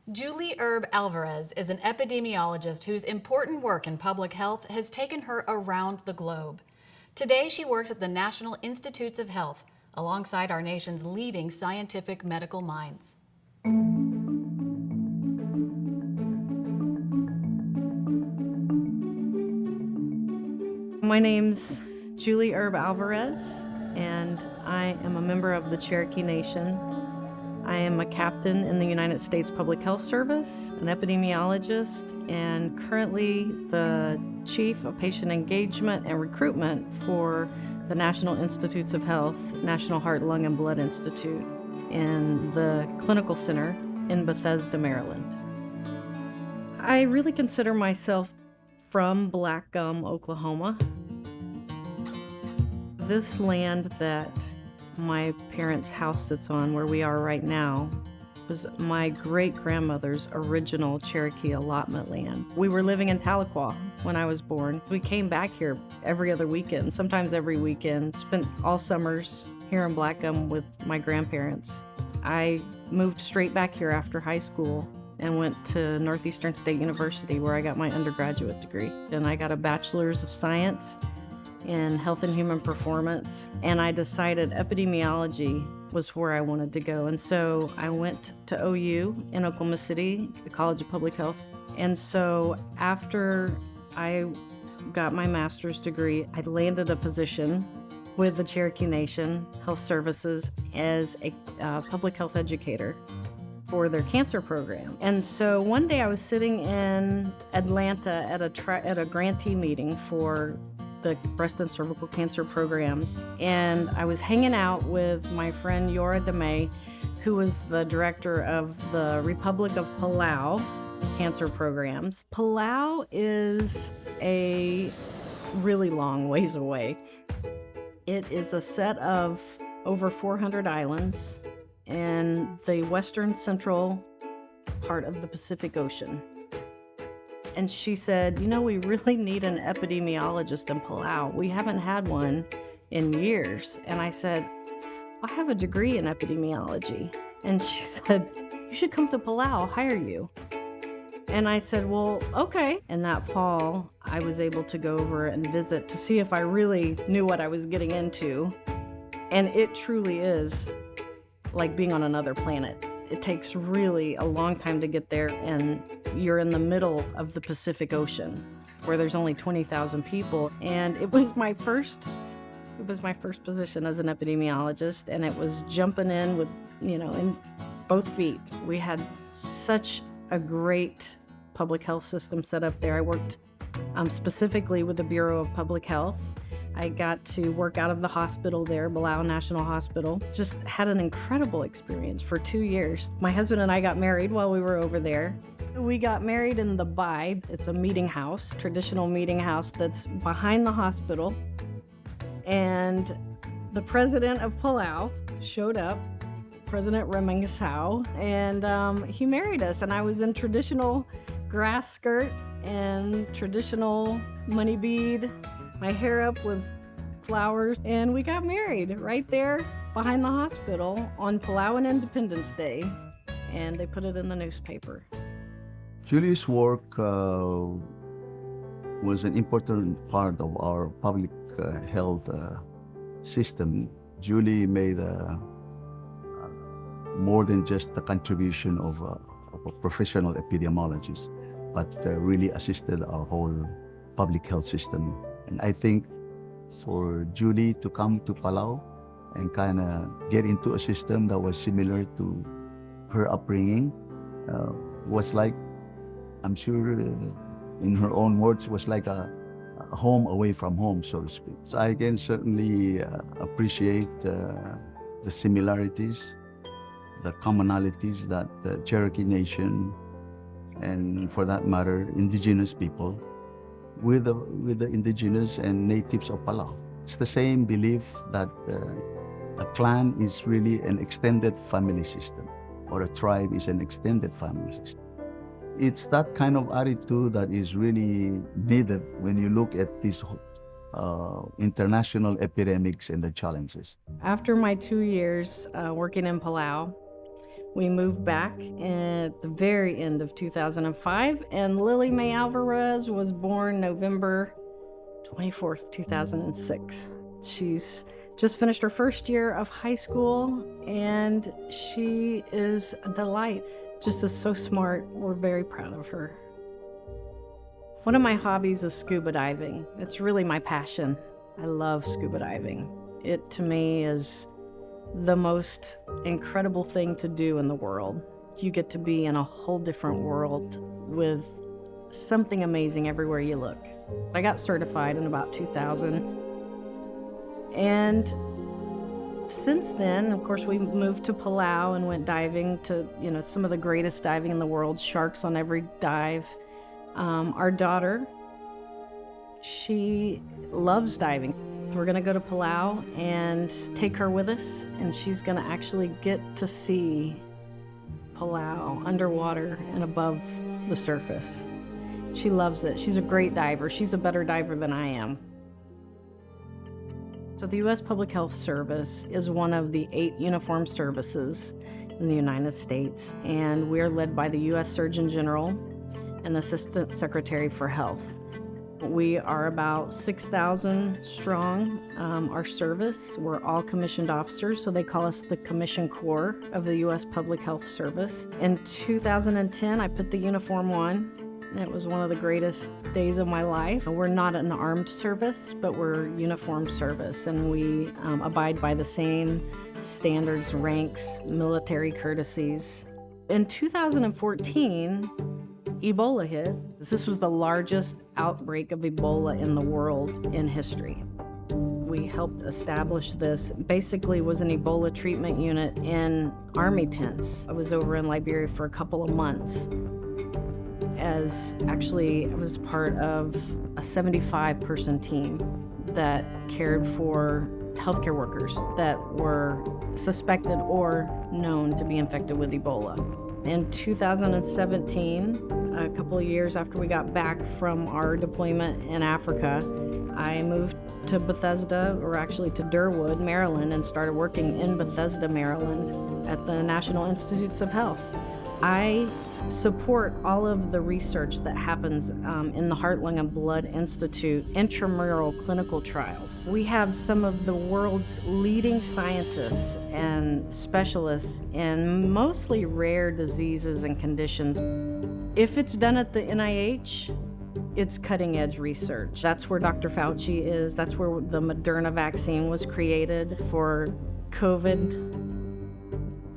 Julie Erb-Alvarez is an epidemiologist whose important work in public health has taken her around the globe. Today, she works at the National Institutes of Health, alongside our nation's leading scientific medical minds. My name's Julie Erb-Alvarez, and I am a member of the Cherokee Nation. I am a captain in the United States Public Health Service, an epidemiologist, and currently the Chief of Patient Engagement and Recruitment for the National Institutes of Health, National Heart, Lung, and Blood Institute in the Clinical Center in Bethesda, Maryland. I really consider myself from Blackgum, Oklahoma. This land that my parents' house sits on, where we are right now, was my great-grandmother's original Cherokee allotment land. We were living in Tahlequah when I was born. We came back here every other weekend, sometimes every weekend, spent all summers here in Blackgum with my grandparents. I moved straight back here after high school and went to Northeastern State University, where I got my undergraduate degree. And I got a bachelor's of science in health and human performance, and I decided epidemiology was where I wanted to go. And so I went to OU in Oklahoma City, the College of Public Health. And so after I got my master's degree, I landed a position with the Cherokee Nation Health Services as a public health educator for their cancer program. And so one day I was sitting in Atlanta at a grantee meeting for the breast and cervical cancer programs. And I was hanging out with my friend Yora DeMay, who was the director of the Republic of Palau cancer programs. Palau is a really long ways away. It is a set of over 400 islands in the western central part of the Pacific Ocean. And she said, you know, we really need an epidemiologist in Palau. We haven't had one in years. And I said, I have a degree in epidemiology. And she said, you should come to Palau, I'll hire you. And I said, well, okay. And that fall, I was able to go over and visit to see if I really knew what I was getting into. And it truly is like being on another planet. It takes really a long time to get there, and you're in the middle of the Pacific Ocean, where there's only 20,000 people. And it was my first position as an epidemiologist, and it was jumping in with, in both feet. We had such a great public health system set up there. I worked specifically with the Bureau of Public Health. I got to work out of the hospital there, Palau National Hospital. Just had an incredible experience for 2 years. My husband and I got married while we were over there. We got married in the Bibe. It's a meeting house, traditional meeting house that's behind the hospital. And the president of Palau showed up, President Remingusau, and he married us. And I was in traditional grass skirt and traditional money bead, my hair up with flowers, and we got married right there behind the hospital on Palauan Independence Day, and they put it in the newspaper. Julie's work was an important part of our public health system. Julie made more than just the contribution of a professional epidemiologist, but really assisted our whole public health system. And I think for Julie to come to Palau and kind of get into a system that was similar to her upbringing was like, I'm sure in her own words, was like a home away from home, so to speak. So I can certainly appreciate the similarities, the commonalities that the Cherokee Nation, and for that matter, indigenous people, with the indigenous and natives of Palau. It's the same belief that a clan is really an extended family system, or a tribe is an extended family system. It's that kind of attitude that is really needed when you look at these international epidemics and the challenges. After my 2 years working in Palau, We moved back at the very end of 2005, and Lily Mae Alvarez was born November 24th, 2006. She's just finished her first year of high school, and she is a delight. Just is so smart. We're very proud of her. One of my hobbies is scuba diving. It's really my passion. I love scuba diving. It, to me, is the most incredible thing to do in the world. You get to be in a whole different world with something amazing everywhere you look. I got certified in about 2000. And since then, of course, we moved to Palau and went diving to, some of the greatest diving in the world, sharks on every dive. Our daughter, she loves diving. We're gonna go to Palau and take her with us, and she's gonna actually get to see Palau underwater and above the surface. She loves it. She's a great diver. She's a better diver than I am. So the U.S. Public Health Service is one of the 8 uniformed services in the United States, and we're led by the U.S. Surgeon General and Assistant Secretary for Health. We are about 6,000 strong, our service. We're all commissioned officers, so they call us the Commission Corps of the U.S. Public Health Service. In 2010, I put the uniform on. It was one of the greatest days of my life. We're not an armed service, but we're uniformed service, and we abide by the same standards, ranks, military courtesies. In 2014, Ebola hit. This was the largest outbreak of Ebola in the world in history. We helped establish this. Basically was an Ebola treatment unit in army tents. I was over in Liberia for a couple of months. I was part of a 75-person team that cared for healthcare workers that were suspected or known to be infected with Ebola. In 2017, a couple of years after we got back from our deployment in Africa, I moved to Bethesda, or actually to Durwood, Maryland, and started working in Bethesda, Maryland at the National Institutes of Health. I support all of the research that happens in the Heart, Lung, and Blood Institute intramural clinical trials. We have some of the world's leading scientists and specialists in mostly rare diseases and conditions. If it's done at the NIH, it's cutting-edge research. That's where Dr. Fauci is. That's where the Moderna vaccine was created for COVID.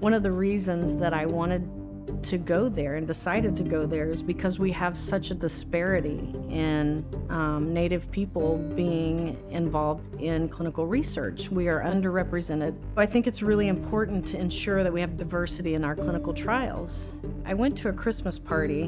One of the reasons that I wanted to go there and decided to go there is because we have such a disparity in Native people being involved in clinical research. We are underrepresented. I think it's really important to ensure that we have diversity in our clinical trials. I went to a Christmas party,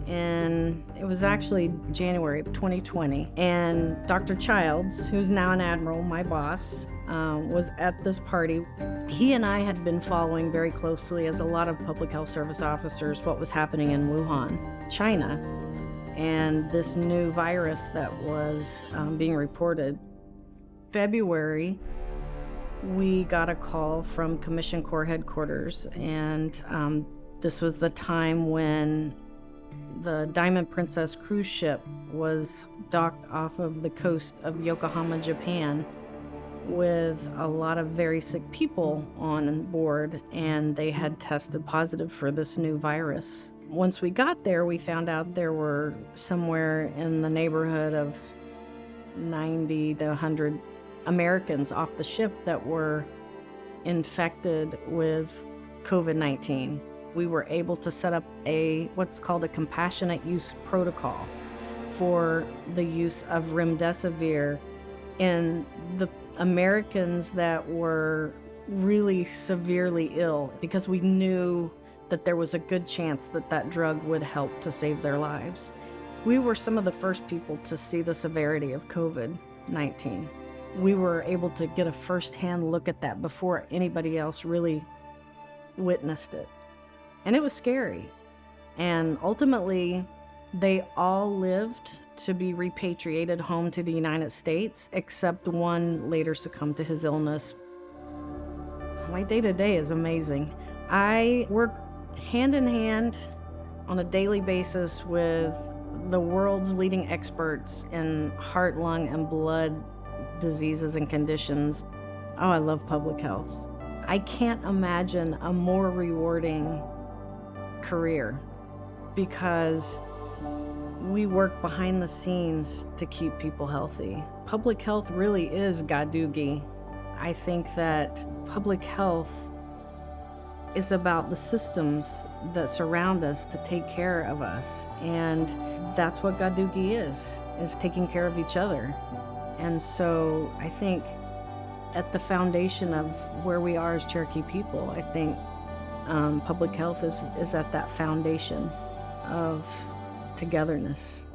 and it was actually January of 2020, and Dr. Childs, who's now an admiral, my boss, was at this party. He and I had been following very closely, as a lot of public health service officers, what was happening in Wuhan, China, and this new virus that was being reported. February, we got a call from Commission Corps headquarters, and this was the time when the Diamond Princess cruise ship was docked off of the coast of Yokohama, Japan, with a lot of very sick people on board, and they had tested positive for this new virus. Once we got there, we found out there were somewhere in the neighborhood of 90 to 100 Americans off the ship that were infected with COVID-19. We were able to set up what's called a compassionate use protocol for the use of remdesivir in the Americans that were really severely ill, because we knew that there was a good chance that that drug would help to save their lives. We were some of the first people to see the severity of COVID-19. We were able to get a first-hand look at that before anybody else really witnessed it. And it was scary. And ultimately, they all lived to be repatriated home to the United States, except one later succumbed to his illness. My day-to-day is amazing. I work hand in hand on a daily basis with the world's leading experts in heart, lung, and blood diseases and conditions. Oh, I love public health. I can't imagine a more rewarding career because we work behind the scenes to keep people healthy. Public health really is gadugi. I think that public health is about the systems that surround us to take care of us. And that's what gadugi is taking care of each other. And so I think at the foundation of where we are as Cherokee people, I think public health is at that foundation of togetherness.